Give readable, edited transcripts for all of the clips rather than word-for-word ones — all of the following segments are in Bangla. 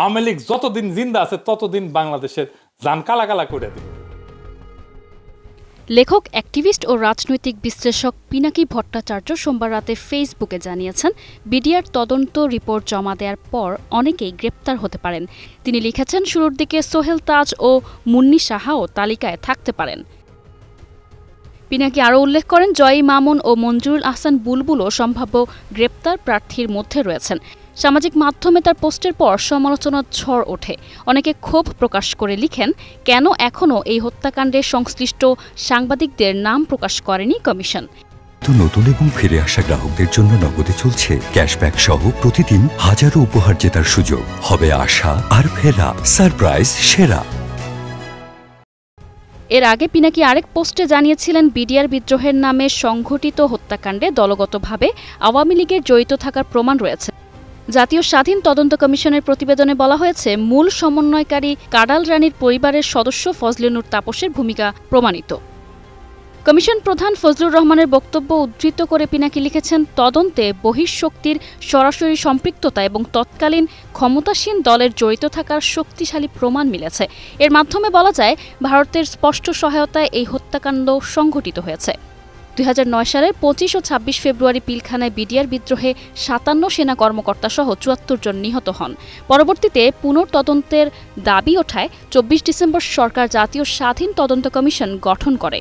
আওয়ামী লীগ যতদিন জিন্দা আছে ততদিন বাংলাদেশের জান কালা কালা করে দিবে। লেখক, অ্যাক্টিভিস্ট ও রাজনৈতিক বিশ্লেষক পিনাকি ভট্টাচার্য সোমবার রাতে ফেসবুকে জানিয়েছেন, বিডিআর তদন্ত রিপোর্ট জমা দেওয়ার পর অনেকেই গ্রেপ্তার হতে পারেন। তিনি লিখেছেন, শুরুর দিকে সোহেল তাজ ও মুন্নি সাহাও তালিকায় থাকতে পারেন। পিনাকি আরও উল্লেখ করেন, জয়ী মামুন ও মঞ্জুরুল আহসান বুলবুলও সম্ভাব্য গ্রেপ্তার প্রার্থীর মধ্যে রয়েছেন। সামাজিক মাধ্যমে তার পোস্টের পর সমালোচনার ঝড় ওঠে। অনেকে ক্ষোভ প্রকাশ করে লিখেন, কেন এখনও এই হত্যাকাণ্ডে সংশ্লিষ্ট সাংবাদিকদের নাম প্রকাশ করেনি কমিশন। নতুন এবং ফিরে আসা গ্রাহকদের জন্য নগদে চলছে ক্যাশব্যাক সহ প্রতিদিন হাজারো উপহার জেতার সুযোগ। হবে আশা আর ফেরা, সারপ্রাইজ সেরা। এর আগে পিনাকি আরেক পোস্টে জানিয়েছিলেন, বিডিআর বিদ্রোহের নামে সংঘটিত হত্যাকাণ্ডে দলগতভাবে আওয়ামী লীগের জড়িত থাকার প্রমাণ রয়েছে। জাতীয় স্বাধীন তদন্ত কমিশনের প্রতিবেদনে বলা হয়েছে, মূল সমন্বয়কারী কাডাল রানীর পরিবারের সদস্য ফজলে নূর তাপসের ভূমিকা প্রমাণিত। কমিশন প্রধান ফজলুর রহমানের বক্তব্য উদ্ধৃত করে পিনাকি লিখেছেন, তদন্তে বহিঃশক্তির সরাসরি সম্পৃক্ততা এবং তৎকালীন ক্ষমতাসীন দলের জড়িত থাকার শক্তিশালী প্রমাণ মিলেছে। এর মাধ্যমে বলা যায়, ভারতের স্পষ্ট সহায়তায় এই হত্যাকাণ্ড সংঘটিত হয়েছে। 2009 সালের 25 ও 26 ফেব্রুয়ারি পিলখানায় বিডিআর বিদ্রোহে 57 সেনা কর্মকর্তা সহ 74 জন নিহত হন। পরবর্তীতে পুনর্তদন্তের দাবি ওঠায় 24 ডিসেম্বর সরকার জাতীয় স্বাধীন তদন্ত কমিশন গঠন করে।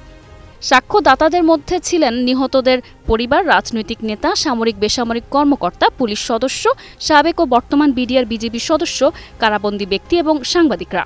সাক্ষ্যদাতাদের মধ্যে ছিলেন নিহতদের পরিবার, রাজনৈতিক নেতা, সামরিক বেসামরিক কর্মকর্তা, পুলিশ সদস্য, সাবেক ও বর্তমান বিডিআর বিজিবি সদস্য, কারাবন্দী ব্যক্তি এবং সাংবাদিকরা।